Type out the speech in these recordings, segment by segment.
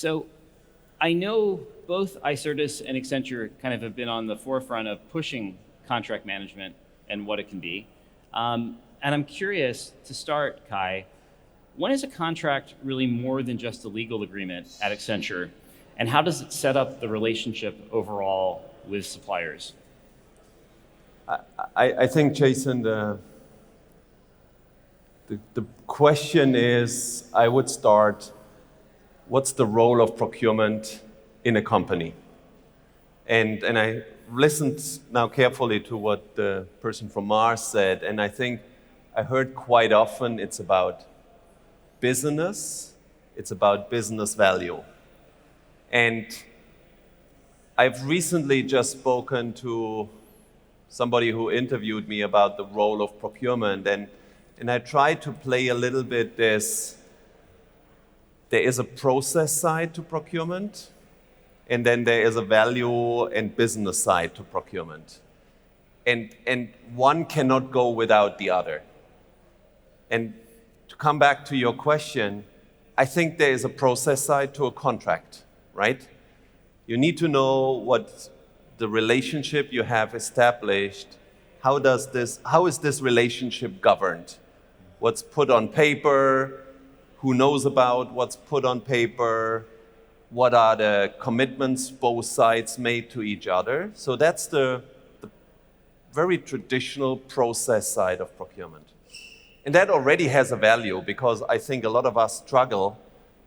So I know both Icertis and Accenture kind of have been on the forefront of pushing contract management and what it can be. And I'm curious to start, Kai, when is a contract really more than just a legal agreement at Accenture? And how does it set up the relationship overall with suppliers? I think, Jason, the question is, I would start, what's the role of procurement in a company? And I listened now carefully to what the person from Mars said, and I think I heard quite often it's about business, it's about business value. And I've recently just spoken to somebody who interviewed me about the role of procurement, and I tried to play a little bit this, there is a process side to procurement, and then there is a value and business side to procurement. And one cannot go without the other. And to come back to your question, I think there is a process side to a contract, right? You need to know what the relationship you have established, how is this relationship governed? What's put on paper, who knows about what's put on paper, what are the commitments both sides made to each other. So that's the very traditional process side of procurement. And that already has a value because I think a lot of us struggle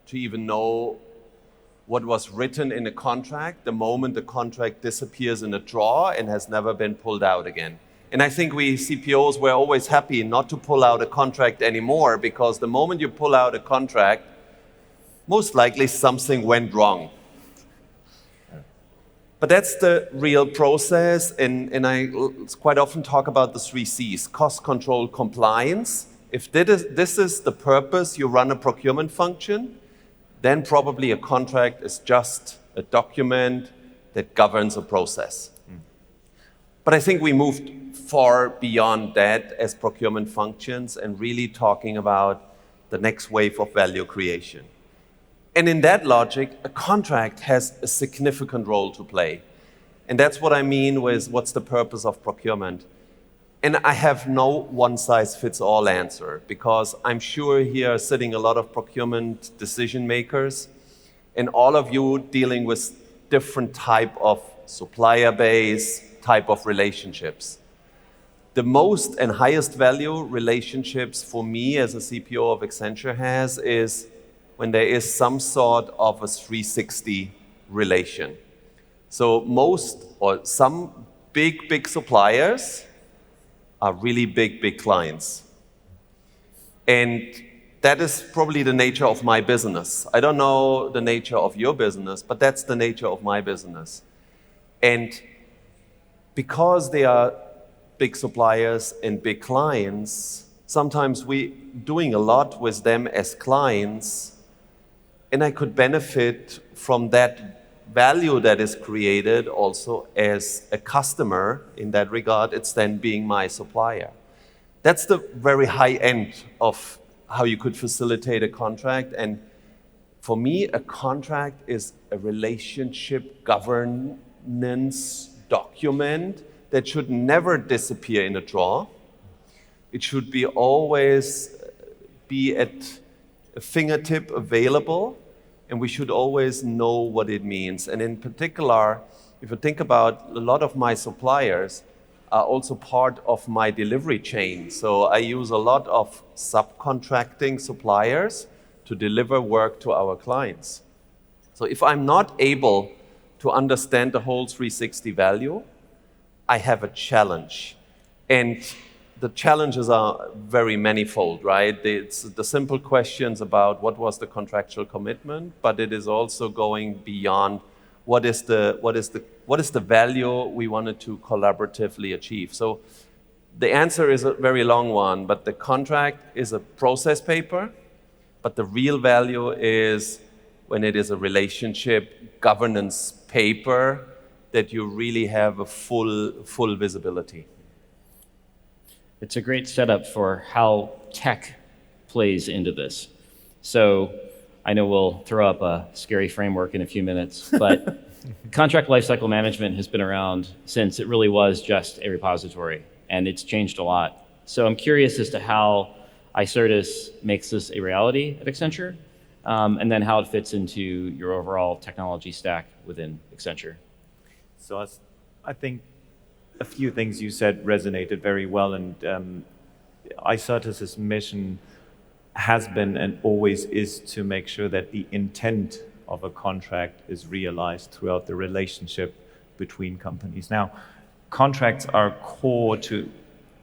to even know what was written in a contract the moment the contract disappears in a drawer and has never been pulled out again. And I think we CPOs were always happy not to pull out a contract anymore because the moment you pull out a contract, most likely something went wrong. But that's the real process, and I quite often talk about the 3 C's: cost, control, compliance. If this is the purpose you run a procurement function, then probably a contract is just a document that governs a process. But I think we moved far beyond that as procurement functions and really talking about the next wave of value creation. And in that logic, a contract has a significant role to play. And that's what I mean with what's the purpose of procurement. And I have no one-size-fits-all answer because I'm sure here are sitting a lot of procurement decision makers and all of you dealing with different type of supplier base, type of relationships. The most and highest value relationships for me as a CPO of Accenture has is when there is some sort of a 360 relation. So most or some big suppliers are really big clients. And that is probably the nature of my business. I don't know the nature of your business, but that's the nature of my business. And because they are big suppliers and big clients, sometimes we doing a lot with them as clients, and I could benefit from that value that is created also as a customer. In that regard, it's then being my supplier. That's the very high end of how you could facilitate a contract. And for me, a contract is a relationship governance document that should never disappear in a drawer. It should be always be at a fingertip available, and we should always know what it means. And in particular, if you think about a lot of my suppliers are also part of my delivery chain. So I use a lot of subcontracting suppliers to deliver work to our clients. So if I'm not able to understand the whole 360 value, I have a challenge. And the challenges are very manifold, right? It's the simple questions about what was the contractual commitment, but it is also going beyond what is the value we wanted to collaboratively achieve. So the answer is a very long one, but the contract is a process paper, but the real value is when it is a relationship governance paper that you really have a full visibility. It's a great setup for how tech plays into this. So I know we'll throw up a scary framework in a few minutes, but contract lifecycle management has been around since it really was just a repository, and it's changed a lot. So I'm curious as to how Icertis makes this a reality at Accenture, and then how it fits into your overall technology stack within Accenture. So I think a few things you said resonated very well, and Icertis' mission has been and always is to make sure that the intent of a contract is realized throughout the relationship between companies. Now, contracts are core to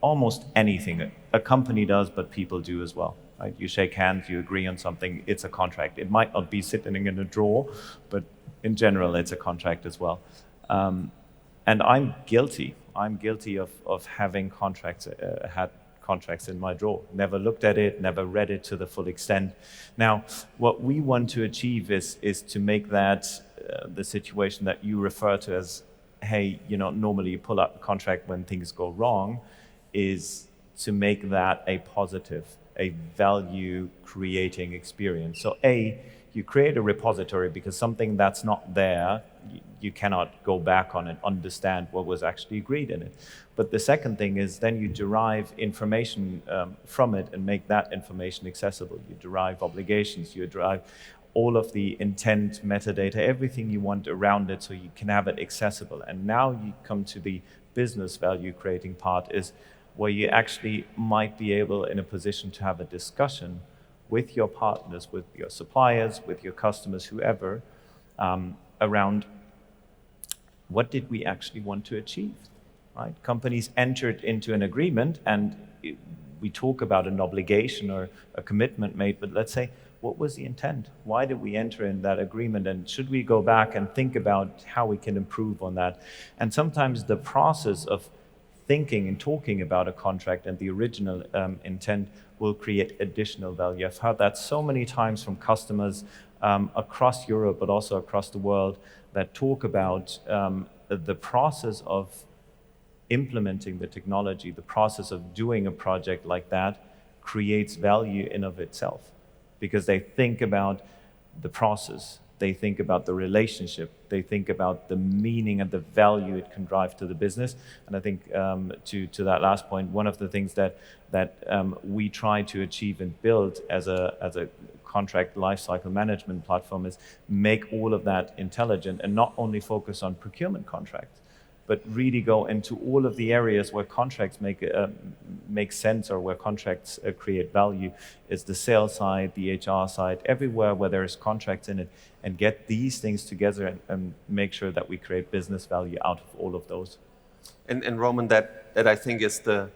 almost anything a company does, but people do as well. Right? You shake hands, you agree on something, it's a contract. It might not be sitting in a drawer, but in general, it's a contract as well. And I'm guilty. I'm guilty of having contracts, had contracts in my drawer. Never looked at it, never read it to the full extent. Now, what we want to achieve is to make that the situation that you refer to as, hey, normally you pull out the contract when things go wrong, is to make that a positive, a value-creating experience. So you create a repository because something that's not there, you cannot go back on and understand what was actually agreed in it. But the second thing is then you derive information from it and make that information accessible. You derive obligations, you derive all of the intent, metadata, everything you want around it so you can have it accessible. And now you come to the business value creating part is where you actually might be able in a position to have a discussion with your partners, with your suppliers, with your customers, whoever, around what did we actually want to achieve, right? Companies entered into an agreement and we talk about an obligation or a commitment made, but let's say, what was the intent? Why did we enter in that agreement? And should we go back and think about how we can improve on that? And sometimes the process of thinking and talking about a contract and the original intent will create additional value. I've heard that so many times from customers across Europe, but also across the world, that talk about the process of implementing the technology, the process of doing a project like that creates value in of itself. Because they think about the process, they think about the relationship, they think about the meaning and the value it can drive to the business. And I think to that last point, one of the things that we try to achieve and build as a contract lifecycle management platform is make all of that intelligent and not only focus on procurement contracts, but really go into all of the areas where contracts make sense or where contracts create value. Is the sales side, the HR side, everywhere where there is contracts in it, and get these things together and make sure that we create business value out of all of those. And Roman, that I think is the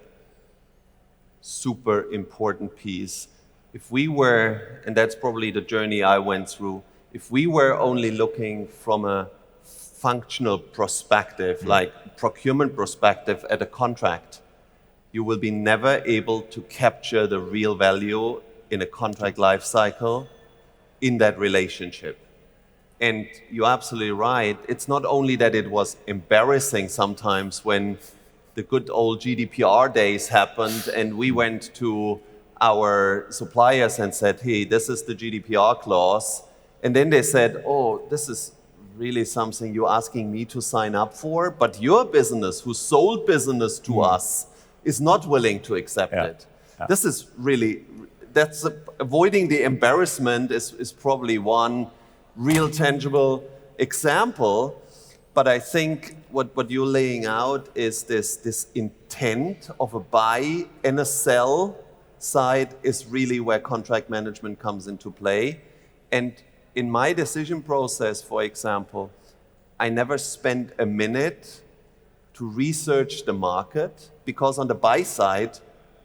super important piece. If we were, and that's probably the journey I went through, if we were only looking from a functional perspective, like procurement perspective at a contract, you will be never able to capture the real value in a contract life cycle in that relationship. And you're absolutely right. It's not only that it was embarrassing sometimes when the good old GDPR days happened and we went to our suppliers and said, hey, this is the GDPR clause. And then they said, oh, this is really something you're asking me to sign up for, but your business, who sold business to us, is not willing to accept it. Yeah. This is really, avoiding the embarrassment is probably one real tangible example. But I think what you're laying out is this intent of a buy and a sell side is really where contract management comes into play. And in my decision process, for example, I never spent a minute to research the market, because on the buy side,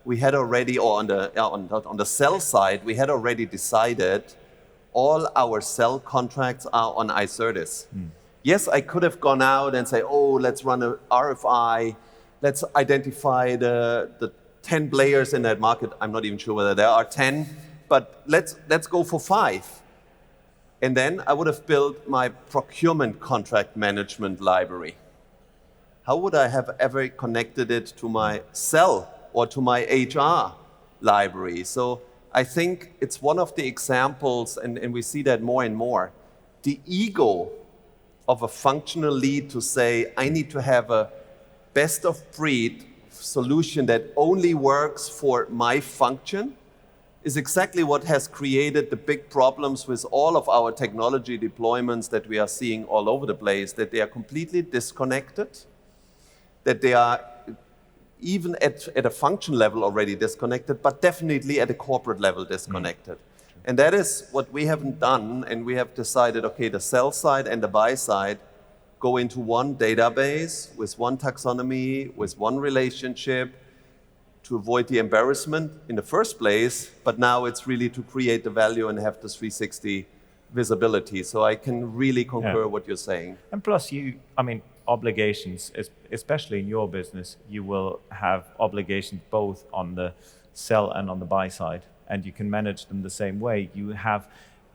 we had already, or on the sell side, we had already decided all our sell contracts are on Icertis. Yes, I could have gone out and say, oh, let's run a RFI, let's identify the 10 players in that market. I'm not even sure whether there are 10, but let's go for 5. And then I would have built my procurement contract management library. How would I have ever connected it to my sell or to my HR library? So I think it's one of the examples, and we see that more and more, the ego of a functional lead to say, I need to have a best of breed solution that only works for my function, is exactly what has created the big problems with all of our technology deployments that we are seeing all over the place, that they are completely disconnected, that they are even at a function level already disconnected, but definitely at a corporate level disconnected. And that is what we haven't done, and we have decided, okay, the sell side and the buy side go into one database with one taxonomy, with one relationship, to avoid the embarrassment in the first place, but now it's really to create the value and have the 360 visibility. So I can really concur what you're saying. And plus obligations, especially in your business, you will have obligations both on the sell and on the buy side, and you can manage them the same way. You have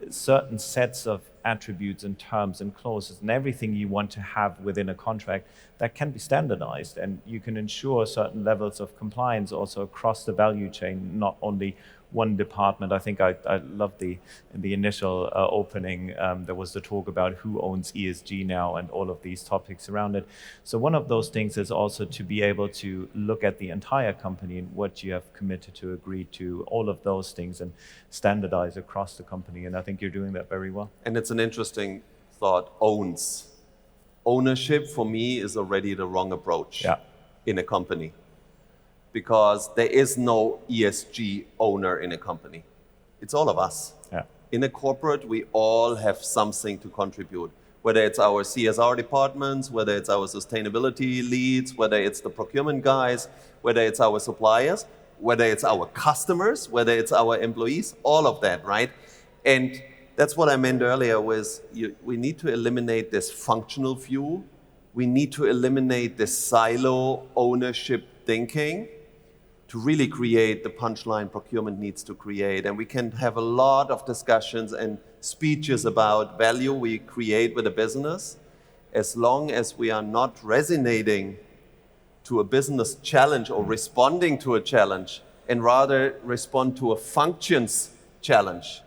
certain sets of attributes and terms and clauses and everything you want to have within a contract that can be standardized, and you can ensure certain levels of compliance also across the value chain, not only one department. I think I love in the initial opening, there was the talk about who owns ESG now and all of these topics around it. So one of those things is also to be able to look at the entire company and what you have committed to, agree to, all of those things, and standardize across the company. And I think you're doing that very well. And it's an interesting thought, owns. Ownership for me is already the wrong approach in a company, because there is no ESG owner in a company. It's all of us. Yeah. In a corporate, we all have something to contribute, whether it's our CSR departments, whether it's our sustainability leads, whether it's the procurement guys, whether it's our suppliers, whether it's our customers, whether it's our employees, all of that, right? And that's what I meant earlier with we need to eliminate this functional view. We need to eliminate this silo ownership thinking to really create the punchline procurement needs to create. And we can have a lot of discussions and speeches about value we create with a business, as long as we are not resonating to a business challenge or responding to a challenge, and rather respond to a functions challenge,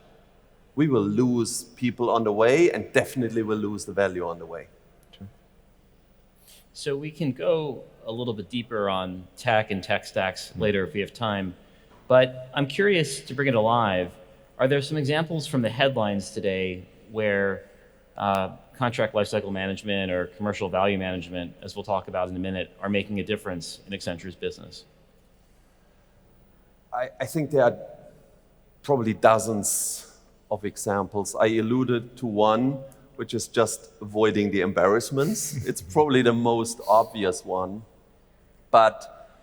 we will lose people on the way, and definitely will lose the value on the way. So we can go a little bit deeper on tech and tech stacks later if we have time. But I'm curious to bring it alive. Are there some examples from the headlines today where contract lifecycle management or commercial value management, as we'll talk about in a minute, are making a difference in Accenture's business? I think there are probably dozens of examples. I alluded to one, which is just avoiding the embarrassments. It's probably the most obvious one. But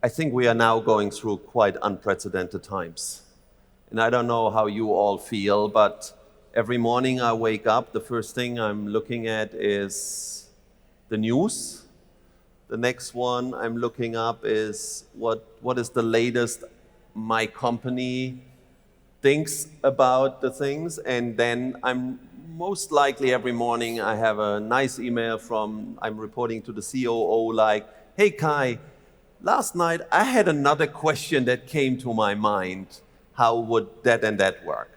I think we are now going through quite unprecedented times. And I don't know how you all feel, but every morning I wake up, the first thing I'm looking at is the news. The next one I'm looking up is what is the latest my company thinks about the things. And then I'm most likely every morning I have a nice email I'm reporting to the COO like, hey Kai, last night I had another question that came to my mind. How would that and that work?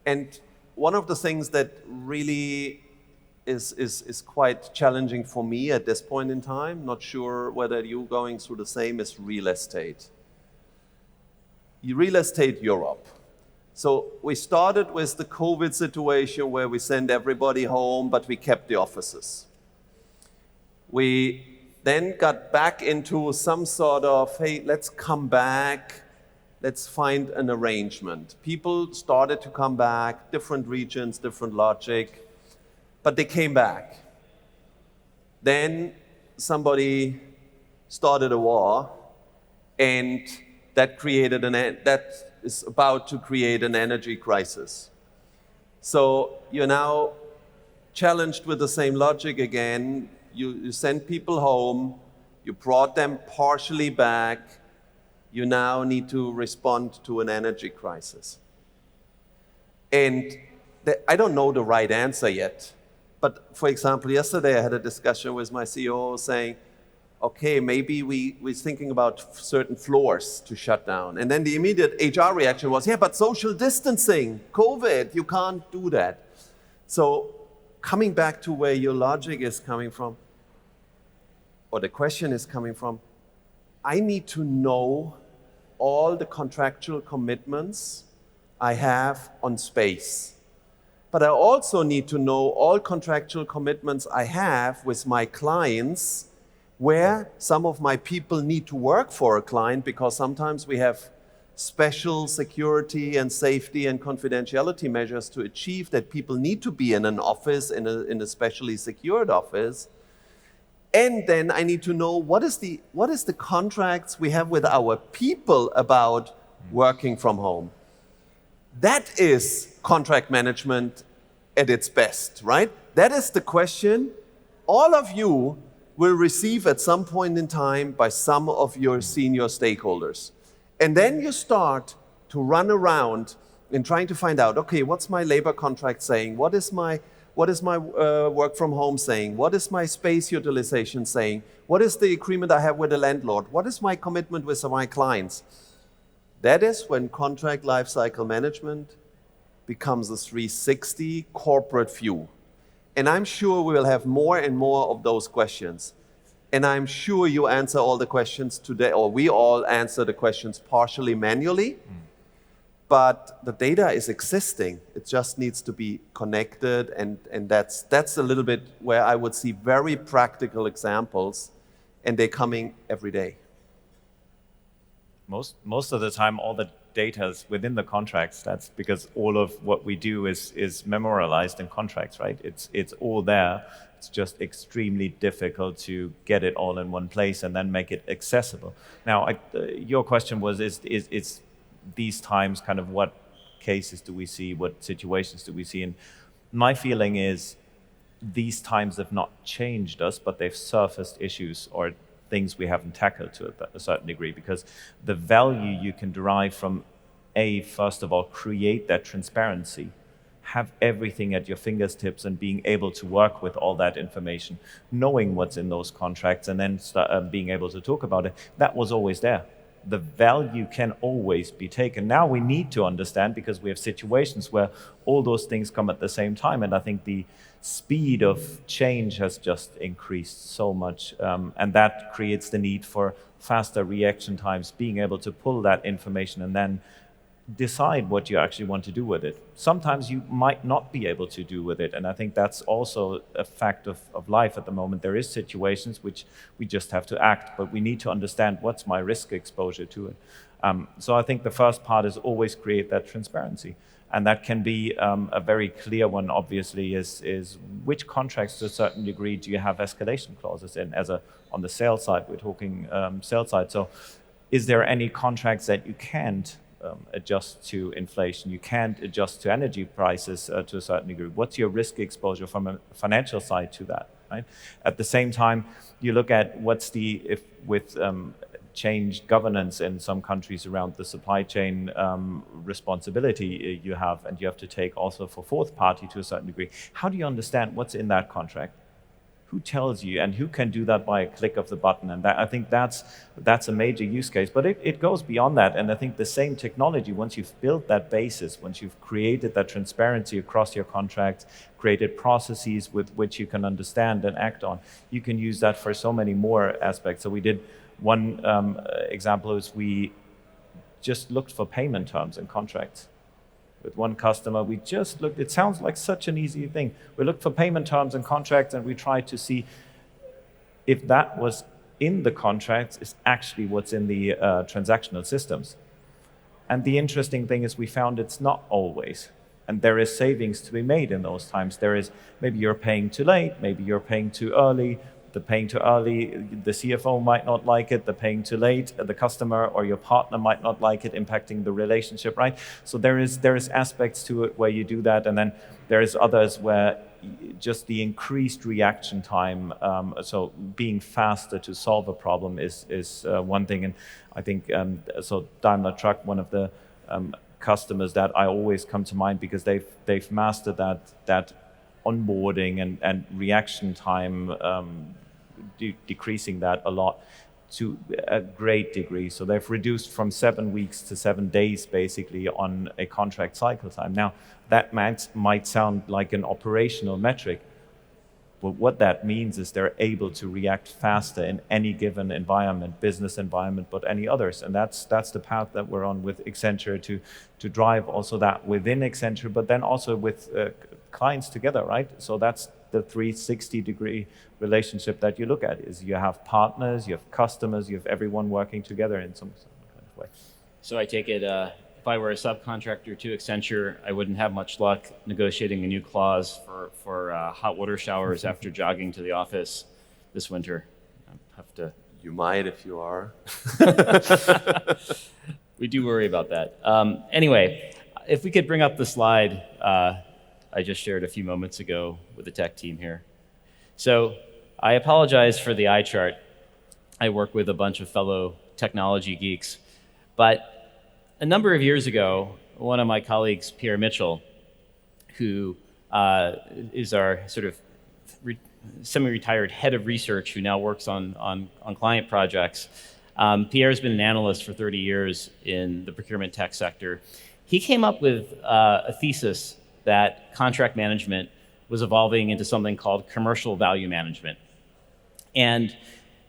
And one of the things that really is quite challenging for me at this point in time, not sure whether you're going through the same, is real estate. Real estate Europe. So we started with the COVID situation where we sent everybody home, but we kept the offices. We then got back into some sort of, hey, let's come back, let's find an arrangement. People started to come back, different regions, different logic, but they came back. Then somebody started a war, and that is about to create an energy crisis. So you're now challenged with the same logic again. You send people home, you brought them partially back, you now need to respond to an energy crisis. And I don't know the right answer yet, but for example, yesterday I had a discussion with my CEO saying, Okay, maybe we're thinking about certain floors to shut down. And then the immediate HR reaction was, yeah, but social distancing, COVID, you can't do that. So coming back to where your logic is coming from, or the question is coming from, I need to know all the contractual commitments I have on space. But I also need to know all contractual commitments I have with my clients, where some of my people need to work for a client, because sometimes we have special security and safety and confidentiality measures to achieve that people need to be in an office, in a specially secured office. And then I need to know what is the contracts we have with our people about working from home. That is contract management at its best, right? That is the question all of you will receive at some point in time by some of your senior stakeholders. And then you start to run around and trying to find out, okay, what's my labor contract saying? What is my work from home saying? What is my space utilization saying? What is the agreement I have with the landlord? What is my commitment with my clients? That is when contract lifecycle management becomes a 360 corporate view. And I'm sure we will have more and more of those questions. And I'm sure you answer all the questions today, or we all answer the questions partially manually. But the data is existing. It just needs to be connected. And that's a little bit where I would see very practical examples, and they're coming every day. Most of the time, all the data is within the contracts. That's because all of what we do is memorialized in contracts, right? It's all there. It's just extremely difficult to get it all in one place and then make it accessible. Now, your question was, is these times kind of what cases do we see, what situations do we see? And my feeling is these times have not changed us, but they've surfaced issues or things we haven't tackled to a certain degree, because the value you can derive from first of all, create that transparency, have everything at your fingertips and being able to work with all that information, knowing what's in those contracts, and then being able to talk about it. That was always there. The value can always be taken. Now we need to understand, because we have situations where all those things come at the same time, and I think the speed of change has just increased so much, and that creates the need for faster reaction times, being able to pull that information and then decide what you actually want to do with it. Sometimes you might not be able to do with it, and I think that's also a fact of life at the moment. There is situations which we just have to act, but we need to understand what's my risk exposure to it. So I think the first part is always create that transparency, and that can be a very clear one, obviously, is which contracts to a certain degree do you have escalation clauses in. On the sales side, we're talking sales side. So is there any contracts that you can't adjust to inflation? You can't adjust to energy prices to a certain degree. What's your risk exposure from a financial side to that, right? At the same time, you look at with changed governance in some countries around the supply chain responsibility you have, and you have to take also for fourth party to a certain degree. How do you understand what's in that contract? Who tells you, and who can do that by a click of the button? And I think that's a major use case, but it goes beyond that. And I think the same technology, once you've built that basis, once you've created that transparency across your contracts, created processes with which you can understand and act on, you can use that for so many more aspects. So we did one example is we just looked for payment terms in contracts. With one customer, we just looked, it sounds like such an easy thing. We looked for payment terms and contracts, and we tried to see if that was in the contracts is actually what's in the transactional systems. And the interesting thing is we found it's not always. And there is savings to be made in those times. There is, maybe you're paying too late, maybe you're paying too early. The paying too early, the CFO might not like it. The paying too late, the customer or your partner might not like it, impacting the relationship, right? So there is aspects to it where you do that, and then there is others where just the increased reaction time, so being faster to solve a problem is one thing. And I think, so Daimler Truck, one of the customers that I always come to mind, because they've mastered that onboarding and reaction time decreasing that a lot to a great degree. So they've reduced from 7 weeks to 7 days, basically, on a contract cycle time. Now, that might sound like an operational metric, but what that means is they're able to react faster in any given environment, business environment, but any others. And that's the path that we're on with Accenture to drive also that within Accenture, but then also with clients together, right? So that's the 360-degree relationship that you look at, is you have partners, you have customers, you have everyone working together in some kind of way. So I take it, if I were a subcontractor to Accenture, I wouldn't have much luck negotiating a new clause for hot water showers after jogging to the office this winter. I have to. You might if you are. We do worry about that. Anyway, if we could bring up the slide I just shared a few moments ago with the tech team here. So I apologize for the eye chart. I work with a bunch of fellow technology geeks, but a number of years ago, one of my colleagues, Pierre Mitchell, who is our sort of semi-retired head of research who now works on client projects. Pierre's been an analyst for 30 years in the procurement tech sector. He came up with a thesis that contract management was evolving into something called commercial value management. And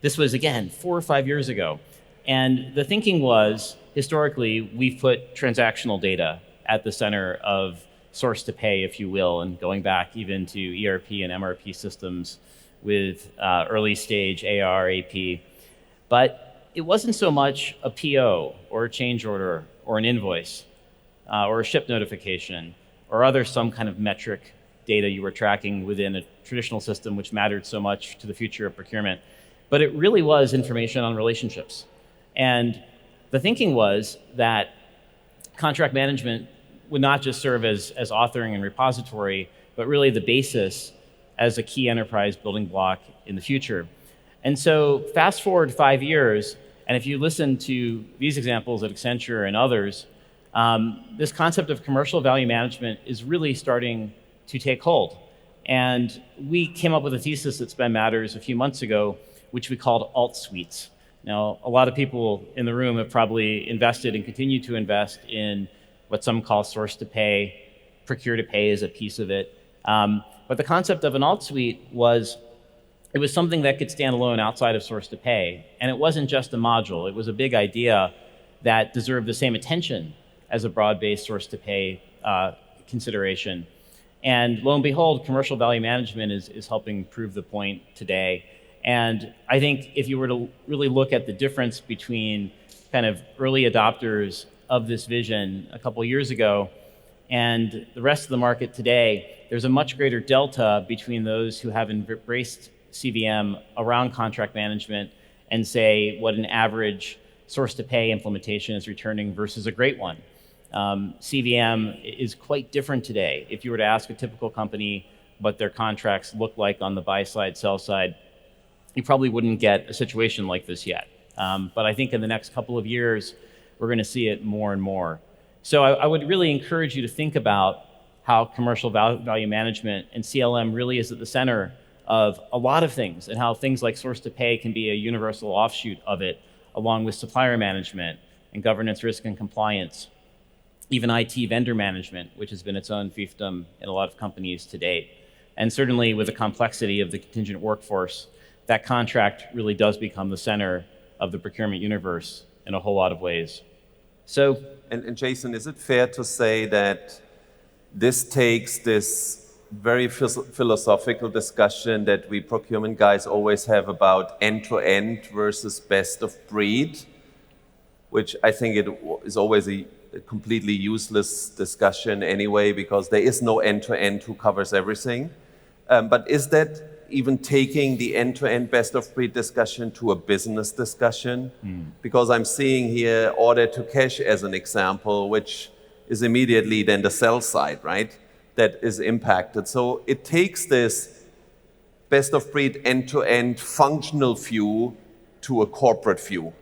this was, again, 4 or 5 years ago. And the thinking was, historically, we've put transactional data at the center of source to pay, if you will, and going back even to ERP and MRP systems with early stage AR, AP. But it wasn't so much a PO or a change order or an invoice or a ship notification or other some kind of metric data you were tracking within a traditional system which mattered so much to the future of procurement. But it really was information on relationships. And the thinking was that contract management would not just serve as authoring and repository, but really the basis as a key enterprise building block in the future. And so fast forward 5 years, and if you listen to these examples at Accenture and others, this concept of commercial value management is really starting to take hold. And we came up with a thesis at Spend Matters a few months ago, which we called alt suites. Now, a lot of people in the room have probably invested and continue to invest in what some call source to pay, procure to pay is a piece of it. But the concept of an alt suite was, it was something that could stand alone outside of source to pay. And it wasn't just a module, it was a big idea that deserved the same attention as a broad-based source to pay consideration. And lo and behold, commercial value management is helping prove the point today. And I think if you were to really look at the difference between kind of early adopters of this vision a couple of years ago and the rest of the market today, there's a much greater delta between those who have embraced CVM around contract management and say what an average source to pay implementation is returning versus a great one. CVM is quite different today. If you were to ask a typical company what their contracts look like on the buy side, sell side, you probably wouldn't get a situation like this yet. But I think in the next couple of years, we're going to see it more and more. So I would really encourage you to think about how commercial value management and CLM really is at the center of a lot of things, and how things like source to pay can be a universal offshoot of it, along with supplier management and governance, risk, and compliance, even IT vendor management, which has been its own fiefdom in a lot of companies to date. And certainly with the complexity of the contingent workforce, that contract really does become the center of the procurement universe in a whole lot of ways. So, and Jason, is it fair to say that this takes this very philosophical discussion that we procurement guys always have about end-to-end versus best of breed, which I think it is always a completely useless discussion anyway, because there is no end-to-end who covers everything. But is that even taking the end-to-end best of breed discussion to a business discussion? Because I'm seeing here order to cash as an example, which is immediately then the sell side, right? That is impacted. So it takes this best of breed end-to-end functional view to a corporate view.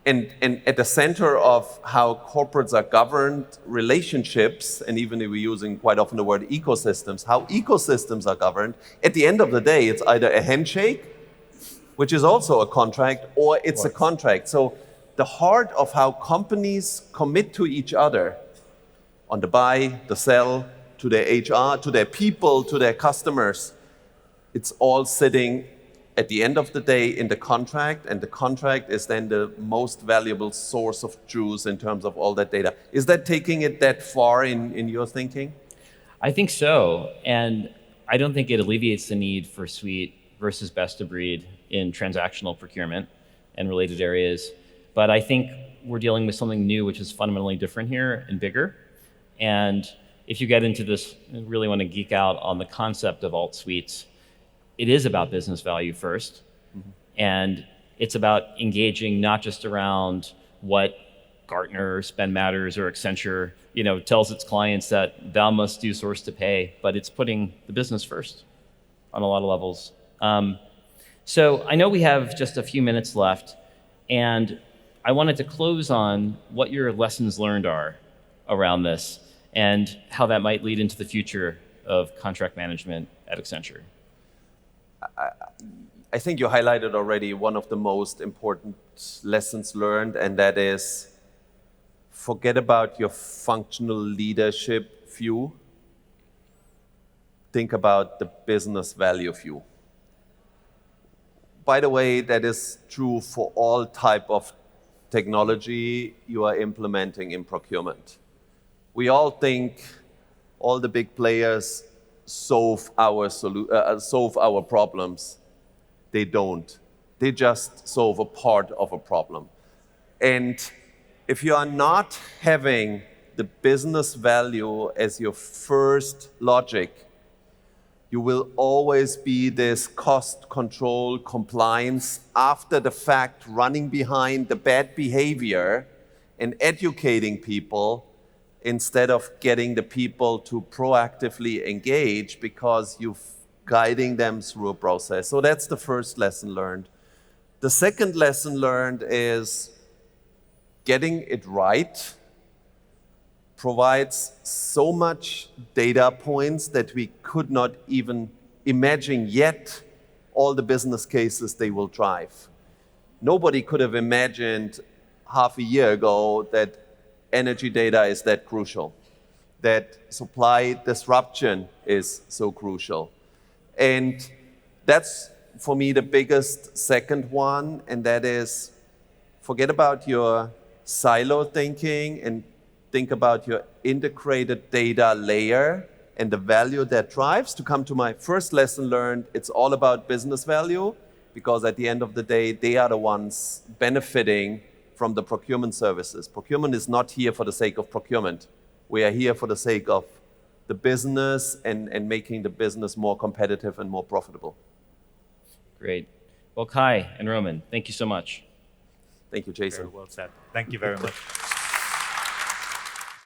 And at the center of how corporates are governed, relationships, and even if we're using quite often the word ecosystems, how ecosystems are governed, at the end of the day, it's either a handshake which is also a contract, or it's a Right. contract. So the heart of how companies commit to each other on the buy, the sell, to their HR, to their people, to their customers, it's all sitting at the end of the day in the contract, and the contract is then the most valuable source of truth in terms of all that data. Is that taking it that far in your thinking? I think so. And I don't think it alleviates the need for suite versus best of breed in transactional procurement and related areas. But I think we're dealing with something new, which is fundamentally different here and bigger. And if you get into this, I really want to geek out on the concept of alt suites. It is about business value first. Mm-hmm. And it's about engaging not just around what Gartner, Spend Matters, or Accenture, tells its clients that thou must do source to pay, but it's putting the business first on a lot of levels. So I know we have just a few minutes left, and I wanted to close on what your lessons learned are around this and how that might lead into the future of contract management at Accenture. I think you highlighted already one of the most important lessons learned, and that is forget about your functional leadership view. Think about the business value view. By the way, that is true for all type of technology you are implementing in procurement. We all think all the big players solve our problems. They don't. They just solve a part of a problem. And if you are not having the business value as your first logic, you will always be this cost control compliance after the fact, running behind the bad behavior and educating people instead of getting the people to proactively engage because you're guiding them through a process. So that's the first lesson learned. The second lesson learned is getting it right provides so much data points that we could not even imagine yet all the business cases they will drive. Nobody could have imagined half a year ago that energy data is that crucial, that supply disruption is so crucial. And that's, for me, the biggest second one, and that is forget about your silo thinking and think about your integrated data layer and the value that drives. To come to my first lesson learned, it's all about business value, because at the end of the day, they are the ones benefiting from the procurement services. Procurement is not here for the sake of procurement. We are here for the sake of the business and making the business more competitive and more profitable. Great. Well, Kai and Roman, thank you so much. Thank you, Jason. Very well said. Thank you very much.